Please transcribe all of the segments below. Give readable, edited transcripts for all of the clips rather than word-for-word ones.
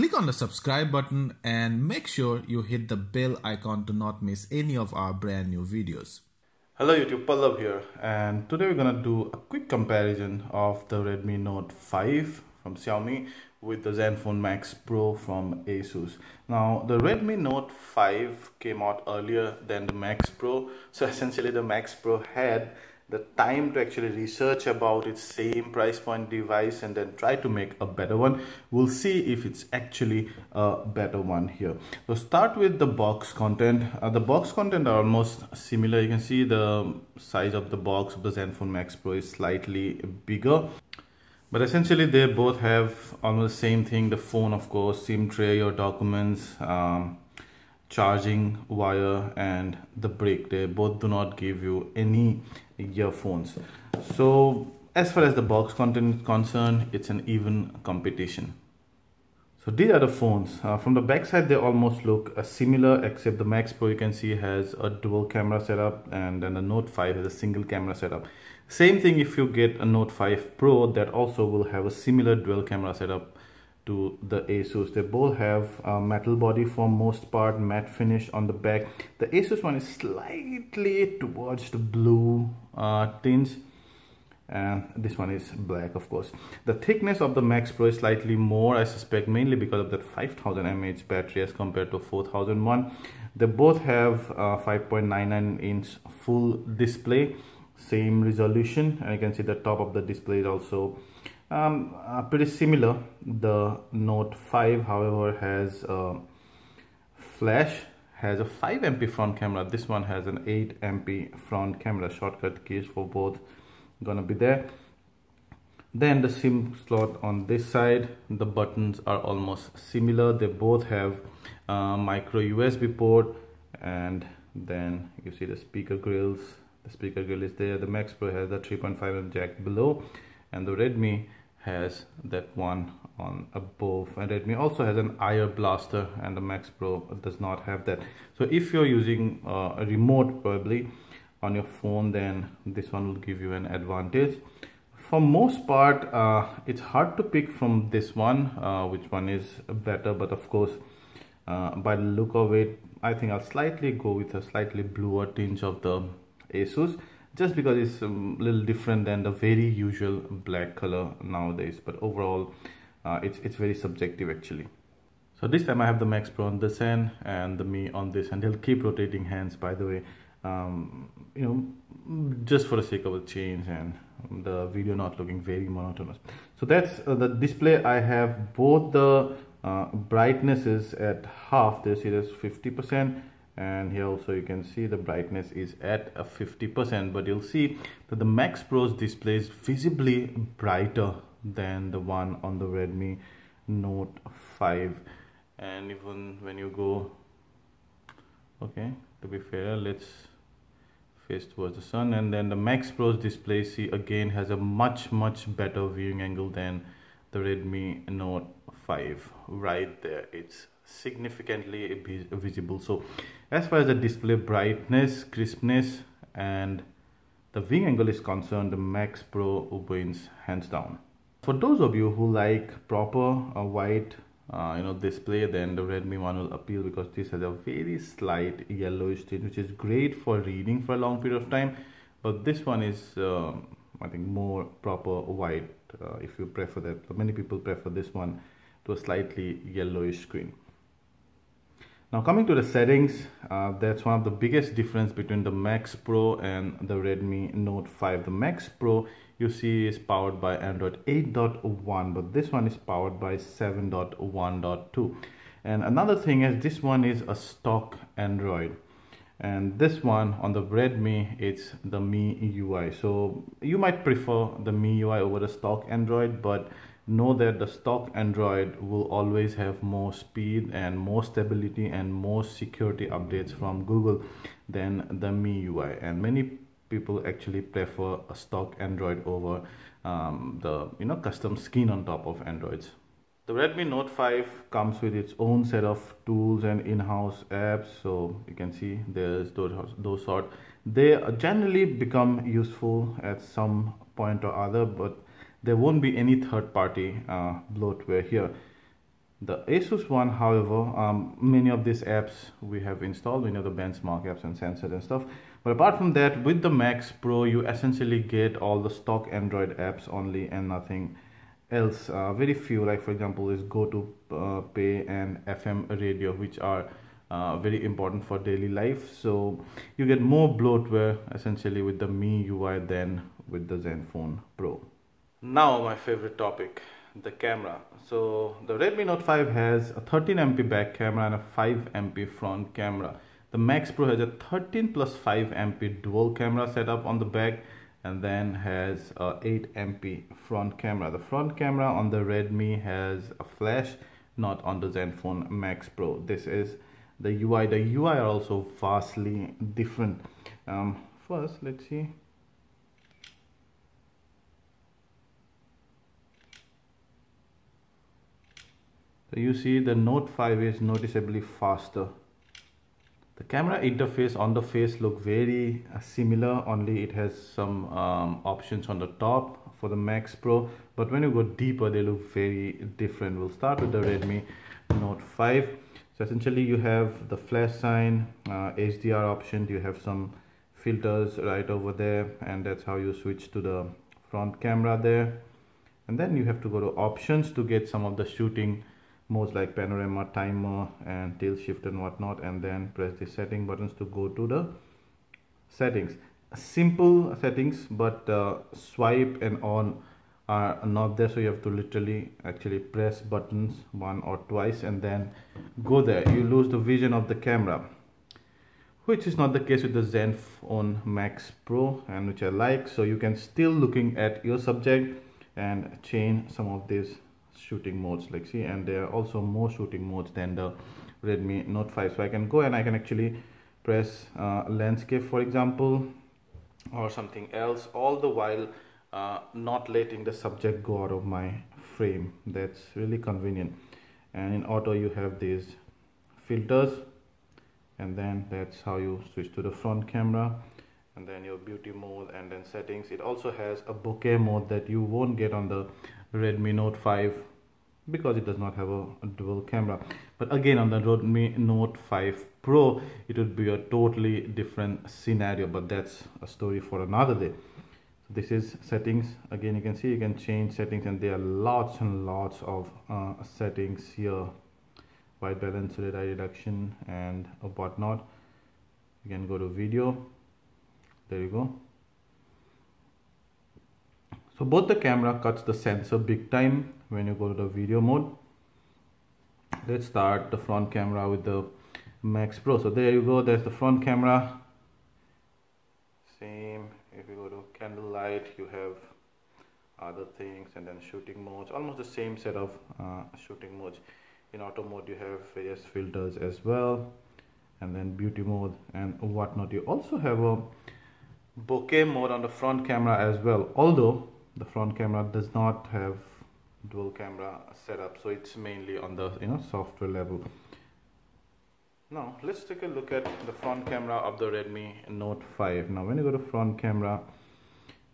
Click on the subscribe button and make sure you hit the bell icon to not miss any of our brand new videos. Hello YouTube, Pallav here, and today we're gonna do a quick comparison of the Redmi Note 5 from Xiaomi with the Zenfone Max Pro from Asus. Now the Redmi Note 5 came out earlier than the Max Pro, so essentially the Max Pro had the time to actually research about its same price point device and then try to make a better one. We'll see if it's actually a better one here. So start with the box content. The box content are almost similar. You can see the size of the box of the Zenfone Max Pro is slightly bigger, but essentially they both have almost the same thing. The phone, of course, SIM tray, your documents, charging wire, and the brick. They both do not give you any earphones. So as far as the box content is concerned, it's an even competition. So these are the phones. From the back side, they almost look similar, except the Max Pro, you can see, has a dual camera setup, and then the Note 5 has a single camera setup. Same thing if you get a Note 5 Pro, that also will have a similar dual camera setup to the Asus. They both have metal body for most part, matte finish on the back. The Asus one is slightly towards the blue tinge, and this one is black, of course. The thickness of the Max Pro is slightly more, I suspect, mainly because of that 5000 mAh battery as compared to 4001. They both have 5.99 inch full display, same resolution, and you can see the top of the display is also pretty similar. The Note 5, however, has flash, has a 5 MP front camera. This one has an 8 MP front camera. Shortcut keys for both gonna be there. Then the SIM slot on this side, the buttons are almost similar. They both have micro USB port, and then you see the speaker grills. The speaker grill is there. The Max Pro has the 3.5mm jack below, and the Redmi has that one on above. And Redmi also has an IR blaster, and the Max Pro does not have that. So if you're using a remote probably on your phone, then this one will give you an advantage. For most part, it's hard to pick from this one which one is better, but of course by the look of it, I think I'll slightly go with a slightly bluer tinge of the Asus, just because it's a little different than the very usual black color nowadays. But overall it's very subjective actually. So this time I have the Max Pro on this end and the Mi on this, and they'll keep rotating hands, by the way, you know, just for the sake of a change and the video not looking very monotonous. So that's the display. I have both the brightness is at half. There, see, there's 50%, and here also you can see the brightness is at a 50%, but you'll see that the Max Pro's display is visibly brighter than the one on the Redmi Note 5. And even when you go, okay, to be fair, let's face towards the sun, and then the Max Pro's display, see, again has a much better viewing angle than the Redmi Note 5. Right there, it's significantly visible. So as far as the display brightness, crispness, and the viewing angle is concerned, the Max Pro wins hands down. For those of you who like proper white display, then the Redmi one will appeal, because this has a very slight yellowish tint, which is great for reading for a long period of time. But this one is I think more proper white, if you prefer that. So many people prefer this one to a slightly yellowish screen. Now coming to the settings, that's one of the biggest difference between the Max Pro and the Redmi Note 5. The Max Pro, you see, is powered by Android 8.1, but this one is powered by 7.1.2. And another thing is, this one is a stock Android, and this one on the Redmi, it's the MIUI. So you might prefer the MIUI over the stock Android, but know that the stock Android will always have more speed and more stability and more security updates from Google than the MIUI, and many people actually prefer a stock Android over the custom skin on top of Androids. The Redmi Note 5 comes with its own set of tools and in-house apps. So you can see there's those sort. They generally become useful at some point or other, but there won't be any third-party bloatware here. The Asus one, however, many of these apps we have installed, many of the benchmark apps and sensors and stuff. But apart from that, with the Max Pro, you essentially get all the stock Android apps only and nothing else. Very few, like for example, is GoToPay and FM radio, which are very important for daily life. So you get more bloatware essentially with the MIUI than with the Zenfone Pro. Now my favorite topic, the camera. So the Redmi Note 5 has a 13MP back camera and a 5MP front camera. The Max Pro has a 13 plus 5MP dual camera setup on the back and then has a 8MP front camera. The front camera on the Redmi has a flash, not on the Zenfone Max Pro. This is the UI. The UI are also vastly different. First, let's see. So you see the Note 5 is noticeably faster. The camera interface on the face look very similar, only it has some options on the top for the Max Pro, but when you go deeper they look very different. We'll start with the Redmi Note 5. So essentially you have the flash sign, HDR option, you have some filters right over there, and that's how you switch to the front camera there. And then you have to go to options to get some of the shooting modes like panorama, timer and tilt shift and whatnot, and then press the setting buttons to go to the settings. Simple settings, but swipe and on are not there, so you have to literally actually press buttons one or twice and then go there. You lose the vision of the camera, which is not the case with the Zenfone Max Pro, and which I like. So you can still looking at your subject and change some of these shooting modes, like see, and there are also more shooting modes than the Redmi Note 5. So I can go and I can actually press landscape, for example, or something else, all the while not letting the subject go out of my frame. That's really convenient. And in auto you have these filters, and then that's how you switch to the front camera, and then your beauty mode and then settings. It also has a bokeh mode that you won't get on the Redmi Note 5 because it does not have a dual camera. But again, on the Redmi Note 5 Pro it would be a totally different scenario, but that's a story for another day. So this is settings. Again, you can see you can change settings, and there are lots and lots of settings here: white balance, red eye reduction and whatnot. You can go to video. There you go. So both the camera cuts the sensor big time when you go to the video mode. Let's start the front camera with the Max Pro. So there you go, there's the front camera. Same, if you go to candlelight, you have other things, and then shooting modes, almost the same set of shooting modes. In auto mode you have various filters as well, and then beauty mode and whatnot. You also have a bokeh mode on the front camera as well, although the front camera does not have dual camera setup, so it's mainly on the software level. Now let's take a look at the front camera of the Redmi Note 5. Now when you go to front camera,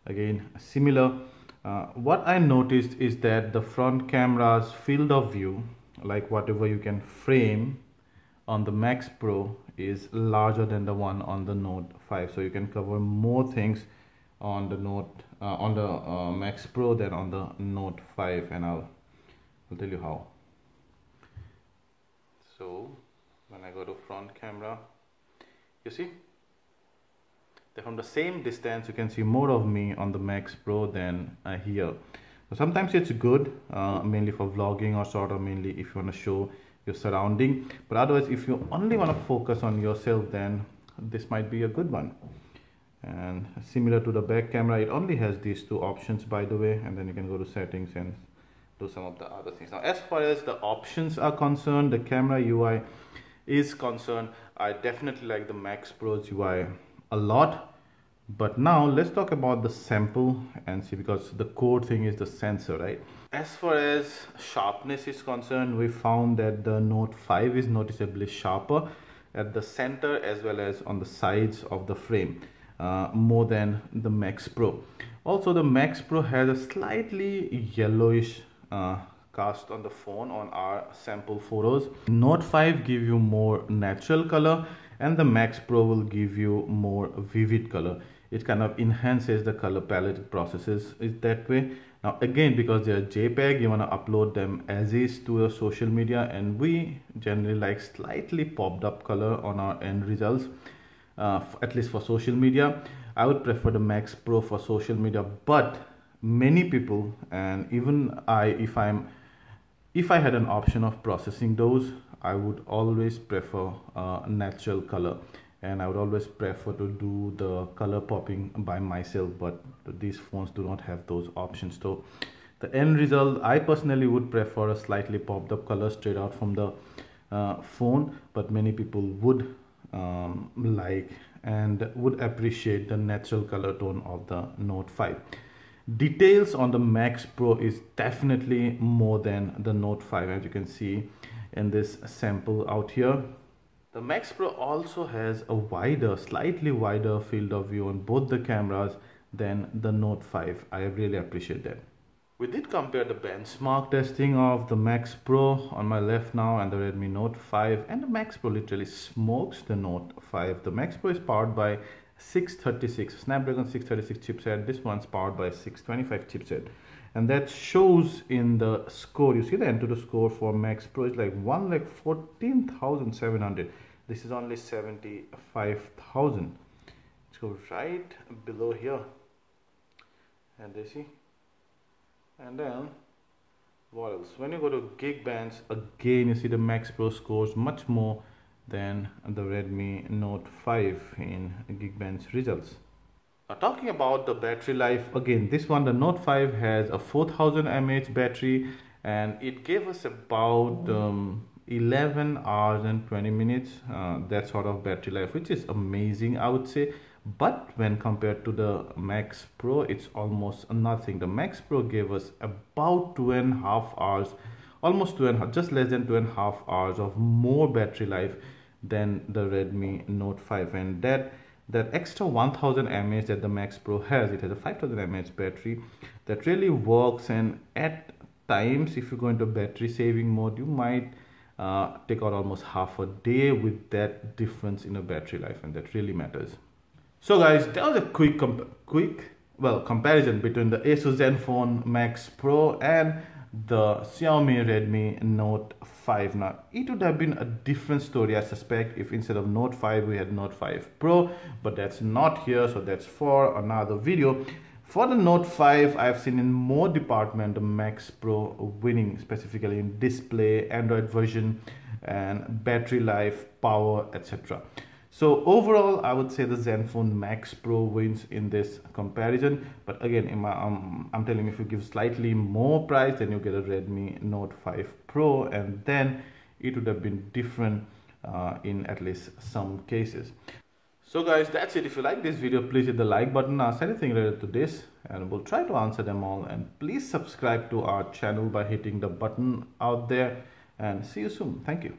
again similar. What I noticed is that the front camera's field of view, like whatever you can frame on the Max Pro, is larger than the one on the Note 5. So you can cover more things on the Max Pro than on the Note 5, and I'll tell you how. So when I go to front camera, you see that from the same distance you can see more of me on the Max Pro than here. So sometimes it's good, mainly for vlogging, or sort of mainly if you want to show your surrounding, but otherwise if you only want to focus on yourself, then this might be a good one. And similar to the back camera, it only has these two options, by the way, and then you can go to settings and do some of the other things. Now as far as the options are concerned, the camera UI is concerned, I definitely like the Max Pro's UI a lot. But now let's talk about the sample and see, because the core thing is the sensor, right? As far as sharpness is concerned, we found that the Note 5 is noticeably sharper at the center as well as on the sides of the frame, more than the Max Pro. Also the Max Pro has a slightly yellowish cast on the phone on our sample photos. Note 5 give you more natural color and the Max Pro will give you more vivid color. It kind of enhances the color palette, it processes it that way. Now again, because they are JPEG, you want to upload them as is to your social media, and we generally like slightly popped up color on our end results, at least for social media. I would prefer the Max Pro for social media, but many people, and even I, if I had an option of processing those, I would always prefer natural color, and I would always prefer to do the color popping by myself, but these phones do not have those options. So the end result, I personally would prefer a slightly popped up color straight out from the phone, but many people would like and would appreciate the natural color tone of the Note 5. Details on the Max Pro is definitely more than the Note 5, as you can see in this sample out here. The Max Pro also has a slightly wider field of view on both the cameras than the Note 5. I really appreciate that. We did compare the benchmark testing of the Max Pro on my left now and the Redmi Note 5, and the Max Pro literally smokes the Note 5. The Max Pro is powered by 636 Snapdragon 636 chipset. This one's powered by 625 chipset, and that shows in the score. You see the AnTuTu score for Max Pro is like 14,700. This is only 75,000. Let's go right below here, and they see. And then what else? When you go to Geekbench, again you see the Max Pro scores much more than the Redmi Note 5 in Geekbench results. Now talking about the battery life, again this one, the Note 5 has a 4000 mAh battery, and it gave us about 11 hours and 20 minutes, that sort of battery life, which is amazing, I would say. But when compared to the Max Pro, it's almost nothing. The Max Pro gave us about 2.5 hours, almost 2.5, just less than 2.5 hours of more battery life than the Redmi Note 5. And that extra 1000 mAh that the Max Pro has, it has a 5000 mAh battery that really works. And at times, if you go into battery saving mode, you might take out almost half a day with that difference in a battery life, and that really matters. So guys, that was a quick comparison between the Asus Zenfone Max Pro and the Xiaomi Redmi Note 5. Now it would have been a different story, I suspect, if instead of Note 5 we had Note 5 Pro, but that's not here, so that's for another video. For the Note 5, I've seen in more department the Max Pro winning, specifically in display, Android version, and battery life, power, etc. So overall, I would say the Zenfone Max Pro wins in this comparison. But again, I'm telling you, if you give slightly more price, then you get a Redmi Note 5 Pro, and then it would have been different in at least some cases. So guys, that's it. If you like this video, please hit the like button, ask anything related to this, and we'll try to answer them all. And please subscribe to our channel by hitting the button out there, and see you soon. Thank you.